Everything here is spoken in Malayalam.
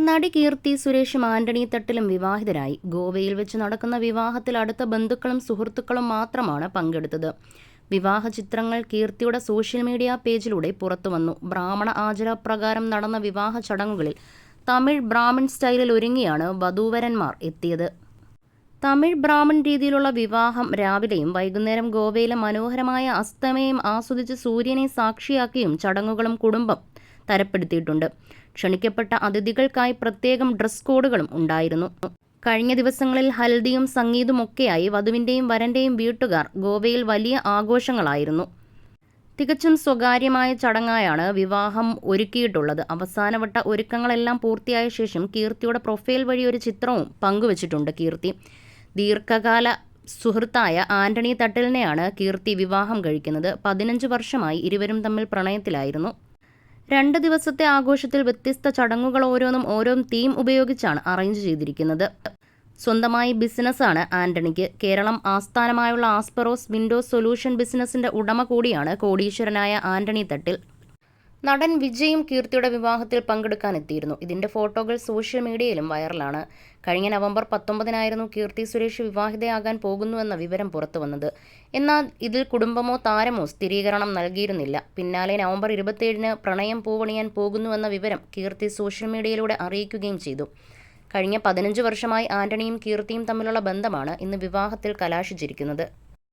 നടി കീർത്തി സുരേഷും ആന്റണി തട്ടിലും വിവാഹിതരായി. ഗോവയിൽ വെച്ച് നടക്കുന്ന വിവാഹത്തിൽ അടുത്ത ബന്ധുക്കളും സുഹൃത്തുക്കളും മാത്രമാണ് പങ്കെടുത്തത്. വിവാഹ ചിത്രങ്ങൾ കീർത്തിയുടെ സോഷ്യൽ മീഡിയ പേജിലൂടെ പുറത്തുവന്നു. ബ്രാഹ്മണ ആചാരപ്രകാരം നടന്ന വിവാഹ ചടങ്ങുകളിൽ തമിഴ് ബ്രാഹ്മൺ സ്റ്റൈലിൽ ഒരുങ്ങിയാണ് വധൂവരന്മാർ എത്തിയത്. തമിഴ് ബ്രാഹ്മൺ രീതിയിലുള്ള വിവാഹം രാവിലെയും വൈകുന്നേരം ഗോവയിലെ മനോഹരമായ അസ്തമയം ആസ്വദിച്ച് സൂര്യനെ സാക്ഷിയാക്കിയും ചടങ്ങുകളും കുടുംബം തരപ്പെടുത്തിയിട്ടുണ്ട്. ക്ഷണിക്കപ്പെട്ട അതിഥികൾക്കായി പ്രത്യേകം ഡ്രസ് കോഡുകളും ഉണ്ടായിരുന്നു. കഴിഞ്ഞ ദിവസങ്ങളിൽ ഹൽദിയും സംഗീതുമൊക്കെയായി വധുവിൻ്റെയും വരൻ്റെയും വീട്ടുകാർ ഗോവയിൽ വലിയ ആഘോഷങ്ങളായിരുന്നു. തികച്ചും സ്വകാര്യമായ ചടങ്ങായാണ് വിവാഹം ഒരുക്കിയിട്ടുള്ളത്. അവസാനവട്ട ഒരുക്കങ്ങളെല്ലാം പൂർത്തിയായ ശേഷം കീർത്തിയുടെ പ്രൊഫൈൽ വഴി ഒരു ചിത്രവും പങ്കുവച്ചിട്ടുണ്ട് കീർത്തി. ദീർഘകാല സുഹൃത്തായ ആന്റണി തട്ടിലിനെയാണ് കീർത്തി വിവാഹം കഴിക്കുന്നത്. 15 വർഷമായി ഇരുവരും തമ്മിൽ പ്രണയത്തിലായിരുന്നു. 2 ദിവസത്തെ ആഘോഷത്തിൽ വ്യത്യസ്ത ചടങ്ങുകൾ ഓരോന്നും ഓരോ തീം ഉപയോഗിച്ചാണ് അറേഞ്ച് ചെയ്തിരിക്കുന്നത്. സ്വന്തമായി ബിസിനസ്സാണ് ആന്റണിക്ക്. കേരളം ആസ്ഥാനമായുള്ള ആസ്പെറോസ് വിൻഡോസ് സൊല്യൂഷൻ ബിസിനസിന്റെ ഉടമ കൂടിയാണ് കോടീശ്വരനായ ആന്റണി തട്ടിൽ. നടൻ വിജയും കീർത്തിയുടെ വിവാഹത്തിൽ പങ്കെടുക്കാനെത്തിയിരുന്നു. ഇതിന്റെ ഫോട്ടോകൾ സോഷ്യൽ മീഡിയയിലും വൈറലാണ്. കഴിഞ്ഞ നവംബർ 19-നായിരുന്നു കീർത്തി സുരേഷ് വിവാഹിതയാകാൻ പോകുന്നുവെന്ന വിവരം പുറത്തുവന്നത്. എന്നാൽ ഇതിൽ കുടുംബമോ താരമോ സ്ഥിരീകരണം നൽകിയിരുന്നില്ല. പിന്നാലെ നവംബർ 27-ന് പ്രണയം പൂവണിയാൻ പോകുന്നുവെന്ന വിവരം കീർത്തി സോഷ്യൽ മീഡിയയിലൂടെ അറിയിക്കുകയും ചെയ്തു. കഴിഞ്ഞ 15 വർഷമായി ആന്റണിയും കീർത്തിയും തമ്മിലുള്ള ബന്ധമാണ് ഇന്ന് വിവാഹത്തിൽ കലാശിച്ചിരിക്കുന്നത്.